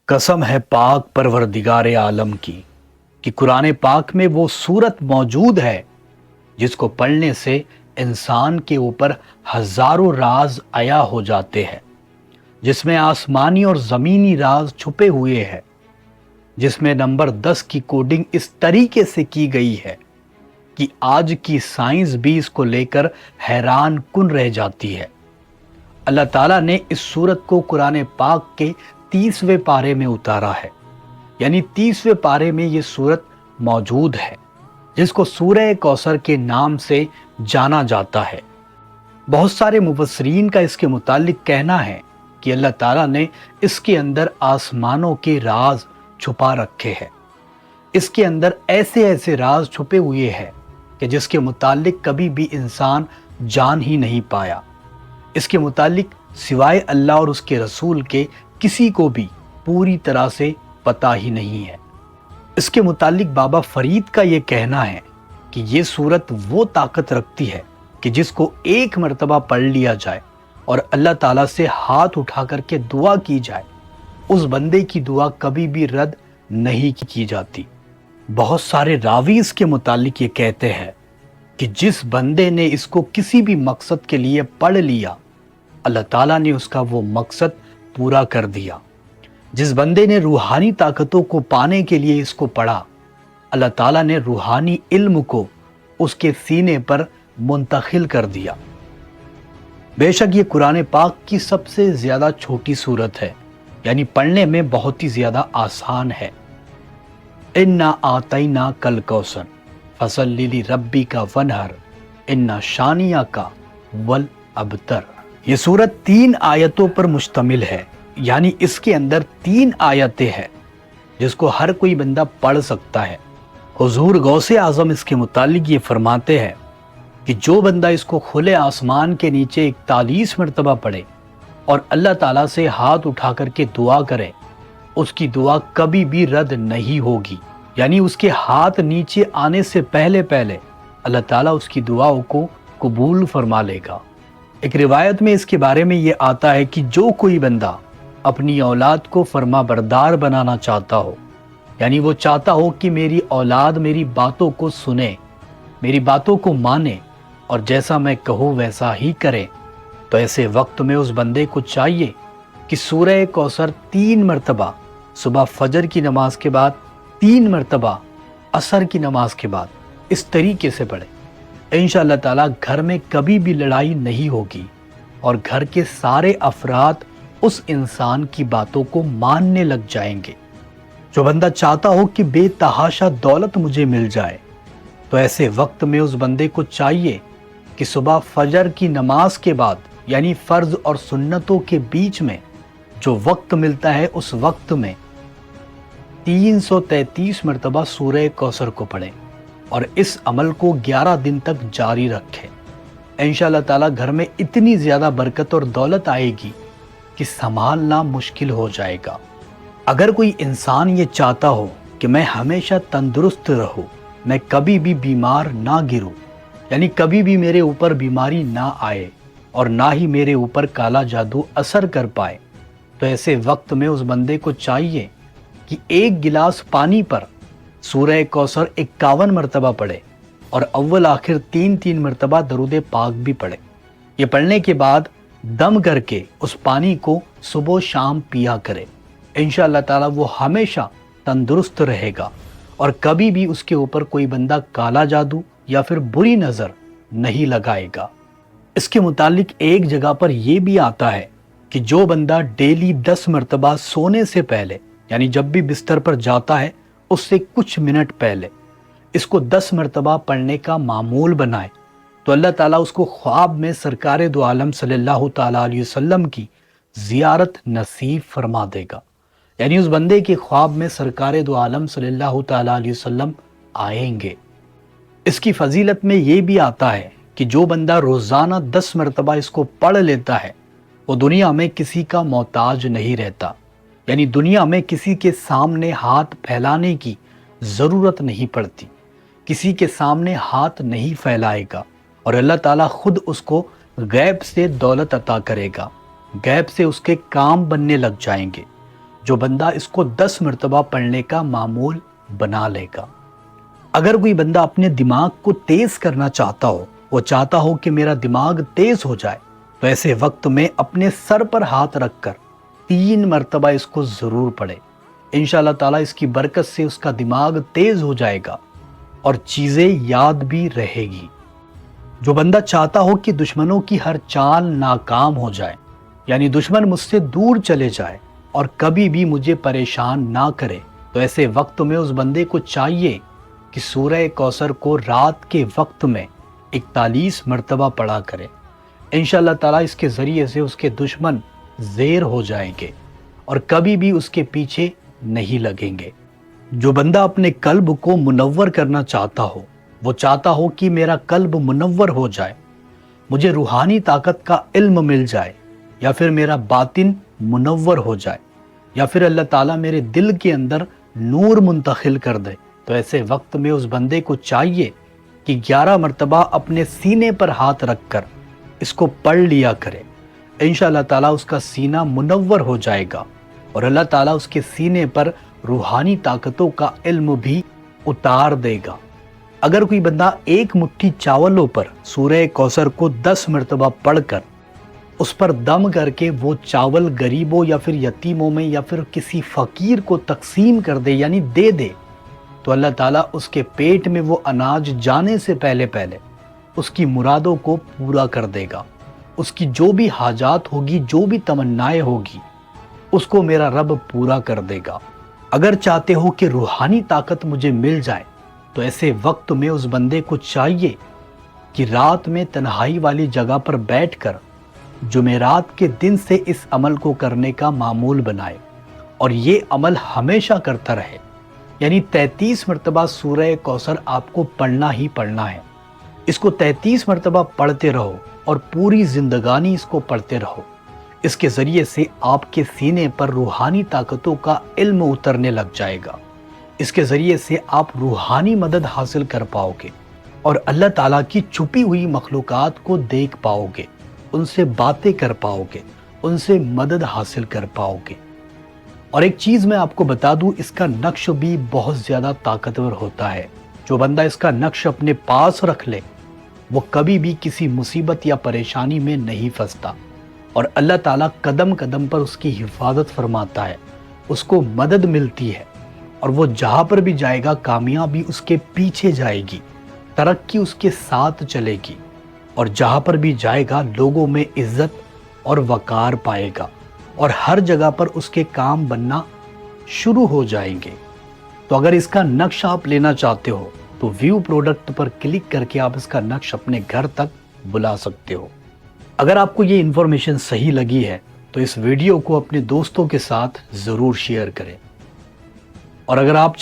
قسم ہے پاک پروردگار عالم کی کہ قرآن پاک میں وہ سورت موجود ہے جس کو پڑھنے سے انسان کے اوپر ہزاروں راز عیا ہو جاتے ہیں، جس میں آسمانی اور زمینی راز چھپے ہوئے ہیں، جس میں نمبر 10 کی کوڈنگ اس طریقے سے کی گئی ہے کہ آج کی سائنس بھی اس کو لے کر حیران کن رہ جاتی ہے۔ اللہ تعالیٰ نے اس سورت کو قرآن پاک کے 30ویں پارے میں اتارا ہے، یعنی 30ویں پارے میں یہ سورت موجود ہے جس کو سورہ کوثر کے نام سے جانا جاتا ہے۔ بہت سارے مفسرین کا اس کے متعلق کہنا ہے کہ اللہ تعالیٰ نے اس کے اندر آسمانوں کے راز چھپا رکھے ہیں، اس کے اندر ایسے راز چھپے ہوئے ہیں کہ جس کے متعلق کبھی بھی انسان جان ہی نہیں پایا، اس کے متعلق سوائے اللہ اور اس کے رسول کے کسی کو بھی پوری طرح سے پتہ ہی نہیں ہے۔ اس کے متعلق بابا فرید کا یہ کہنا ہے کہ یہ سورت وہ طاقت رکھتی ہے کہ جس کو ایک مرتبہ پڑھ لیا جائے اور اللہ تعالیٰ سے ہاتھ اٹھا کر کے دعا کی جائے، اس بندے کی دعا کبھی بھی رد نہیں کی جاتی۔ بہت سارے راوی اس کے متعلق یہ کہتے ہیں کہ جس بندے نے اس کو کسی بھی مقصد کے لیے پڑھ لیا، اللہ تعالیٰ نے اس کا وہ مقصد پورا کر دیا۔ جس بندے نے روحانی طاقتوں کو پانے کے لیے اس کو پڑھا، اللہ تعالیٰ نے روحانی علم کو اس کے سینے پر منتقل کر دیا۔ بے شک یہ قرآن پاک کی سب سے زیادہ چھوٹی سورت ہے، یعنی پڑھنے میں بہت ہی زیادہ آسان ہے۔ اِنَّا أَعْطَيْنَاكَ الْكَوْثَرَ فَصَلِّ لِرَبِّكَ وَانْحَرْ إِنَّ شَانِئَكَ وَالْأَبْتَرَ۔ یہ سورت 3 آیتوں پر مشتمل ہے، یعنی اس کے اندر 3 آیتیں ہیں جس کو ہر کوئی بندہ پڑھ سکتا ہے۔ حضور غوث اعظم اس کے متعلق یہ فرماتے ہیں کہ جو بندہ اس کو کھلے آسمان کے نیچے 41 مرتبہ پڑھے اور اللہ تعالیٰ سے ہاتھ اٹھا کر کے دعا کرے، اس کی دعا کبھی بھی رد نہیں ہوگی، یعنی اس کے ہاتھ نیچے آنے سے پہلے اللہ تعالیٰ اس کی دعاؤں کو قبول فرما لے گا۔ ایک روایت میں اس کے بارے میں یہ آتا ہے کہ جو کوئی بندہ اپنی اولاد کو فرما بردار بنانا چاہتا ہو، یعنی وہ چاہتا ہو کہ میری اولاد میری باتوں کو سنے، میری باتوں کو مانے اور جیسا میں کہوں ویسا ہی کرے، تو ایسے وقت میں اس بندے کو چاہیے کہ سورہ کوثر 3 مرتبہ صبح فجر کی نماز کے بعد، 3 مرتبہ عصر کی نماز کے بعد اس طریقے سے پڑھے۔ انشاءاللہ تعالیٰ گھر میں کبھی بھی لڑائی نہیں ہوگی اور گھر کے سارے افراد اس انسان کی باتوں کو ماننے لگ جائیں گے۔ جو بندہ چاہتا ہو کہ بے تحاشا دولت مجھے مل جائے، تو ایسے وقت میں اس بندے کو چاہیے کہ صبح فجر کی نماز کے بعد، یعنی فرض اور سنتوں کے بیچ میں جو وقت ملتا ہے، اس وقت میں 333 مرتبہ سورہ کوثر کو پڑھیں اور اس عمل کو 11 دن تک جاری رکھیں۔ انشاءاللہ تعالیٰ گھر میں اتنی زیادہ برکت اور دولت آئے گی کہ سنبھالنا مشکل ہو جائے گا۔ اگر کوئی انسان یہ چاہتا ہو کہ میں ہمیشہ تندرست رہوں، میں کبھی بھی بیمار نہ گروں، یعنی کبھی بھی میرے اوپر بیماری نہ آئے اور نہ ہی میرے اوپر کالا جادو اثر کر پائے، تو ایسے وقت میں اس بندے کو چاہیے کہ 1 گلاس پانی پر سورہ کوثر 51 مرتبہ پڑھے اور اول آخر 3 مرتبہ درود پاک بھی پڑھے۔ یہ پڑھنے کے بعد دم کر کے اس پانی کو صبح و شام پیا کرے، انشاءاللہ تعالیٰ وہ ہمیشہ تندرست رہے گا اور کبھی بھی اس کے اوپر کوئی بندہ کالا جادو یا پھر بری نظر نہیں لگائے گا۔ اس کے متعلق ایک جگہ پر یہ بھی آتا ہے کہ جو بندہ ڈیلی 10 مرتبہ سونے سے پہلے، یعنی جب بھی بستر پر جاتا ہے اس سے کچھ منٹ پہلے اس کو 10 مرتبہ پڑھنے کا معمول بنائے، تو اللہ تعالیٰ اس کو خواب میں سرکار دو عالم صلی اللہ تعالیٰ علیہ وسلم کی زیارت نصیب فرما دے گا، یعنی اس بندے کے خواب میں سرکار دو عالم صلی اللہ تعالیٰ علیہ وسلم آئیں گے۔ اس کی فضیلت میں یہ بھی آتا ہے کہ جو بندہ روزانہ 10 مرتبہ اس کو پڑھ لیتا ہے، وہ دنیا میں کسی کا محتاج نہیں رہتا، یعنی دنیا میں کسی کے سامنے ہاتھ پھیلانے کی ضرورت نہیں پڑتی، کسی کے سامنے ہاتھ نہیں پھیلائے گا اور اللہ تعالیٰ خود اس کو غیب سے دولت عطا کرے گا، غیب سے اس کے کام بننے لگ جائیں گے۔ جو بندہ اس کو 10 مرتبہ پڑھنے کا معمول بنا لے گا۔ اگر کوئی بندہ اپنے دماغ کو تیز کرنا چاہتا ہو، وہ چاہتا ہو کہ میرا دماغ تیز ہو جائے، تو ایسے وقت میں اپنے سر پر ہاتھ رکھ کر 3 مرتبہ اس کو ضرور پڑھے۔ انشاءاللہ تعالیٰ اس کی برکت سے اس کا دماغ تیز ہو جائے گا اور چیزیں یاد بھی رہے گی۔ جو بندہ چاہتا ہو کہ دشمنوں کی ہر چال ناکام ہو جائے، یعنی دشمن مجھ سے دور چلے جائے اور کبھی بھی مجھے پریشان نہ کرے، تو ایسے وقت میں اس بندے کو چاہیے کہ سورہ کوثر کو رات کے وقت میں 41 مرتبہ پڑھا کرے۔ انشاءاللہ تعالیٰ اس کے ذریعے سے اس کے دشمن زیر ہو جائیں گے اور کبھی بھی اس کے پیچھے نہیں لگیں گے۔ جو بندہ اپنے قلب کو منور کرنا چاہتا ہو، وہ چاہتا ہو کہ میرا قلب منور ہو جائے، مجھے روحانی طاقت کا علم مل جائے، یا پھر میرا باطن منور ہو جائے، یا پھر اللہ تعالیٰ میرے دل کے اندر نور منتقل کر دے، تو ایسے وقت میں اس بندے کو چاہیے کہ 11 مرتبہ اپنے سینے پر ہاتھ رکھ کر اس کو پڑھ لیا کرے۔ انشاءاللہ تعالیٰ اس کا سینہ منور ہو جائے گا اور اللہ تعالیٰ اس کے سینے پر روحانی طاقتوں کا علم بھی اتار دے گا۔ اگر کوئی بندہ ایک مٹھی چاولوں پر سورہ کوثر کو 10 مرتبہ پڑھ کر اس پر دم کر کے وہ چاول غریبوں یا پھر یتیموں میں یا پھر کسی فقیر کو تقسیم کر دے، یعنی دے دے، تو اللہ تعالیٰ اس کے پیٹ میں وہ اناج جانے سے پہلے اس کی مرادوں کو پورا کر دے گا۔ اس کی جو بھی حاجات ہوگی، جو بھی تمنائیں ہوگی، اس کو میرا رب پورا کر دے گا۔ اگر چاہتے ہو کہ روحانی طاقت مجھے مل جائے، تو ایسے وقت میں اس بندے کو چاہیے کہ رات میں تنہائی والی جگہ پر بیٹھ کر جمعرات کے دن سے اس عمل کو کرنے کا معمول بنائے اور یہ عمل ہمیشہ کرتا رہے، یعنی 33 مرتبہ سورہ کوثر آپ کو پڑھنا ہی پڑھنا ہے۔ اس کو 33 مرتبہ پڑھتے رہو اور پوری زندگانی اس کو پڑھتے رہو۔ اس کے ذریعے سے آپ کے سینے پر روحانی طاقتوں کا علم اترنے لگ جائے گا۔ اس کے ذریعے سے آپ روحانی مدد حاصل کر پاؤ گے اور اللہ تعالیٰ کی چھپی ہوئی مخلوقات کو دیکھ پاؤ گے، ان سے باتیں کر پاؤ گے، ان سے مدد حاصل کر پاؤ گے۔ اور ایک چیز میں آپ کو بتا دوں، اس کا نقش بھی بہت زیادہ طاقتور ہوتا ہے۔ جو بندہ اس کا نقش اپنے پاس رکھ لے، وہ کبھی بھی کسی مصیبت یا پریشانی میں نہیں پھنستا اور اللہ تعالیٰ قدم قدم پر اس کی حفاظت فرماتا ہے، اس کو مدد ملتی ہے اور وہ جہاں پر بھی جائے گا کامیابی اس کے پیچھے جائے گی، ترقی اس کے ساتھ چلے گی، اور جہاں پر بھی جائے گا لوگوں میں عزت اور وقار پائے گا اور ہر جگہ پر اس کے کام بننا شروع ہو جائیں گے۔ تو اگر اس کا نقش آپ لینا چاہتے ہو تو ویو پروڈکٹ پر کلک کر کے آپ اس کا نقش اپنے گھر تک بلا سکتے ہو۔ اگر آپ کو یہ انفارمیشن صحیح لگی ہے تو اس ویڈیو کو اپنے دوستوں کے ساتھ ضرور شیئر کریں، اور اگر آپ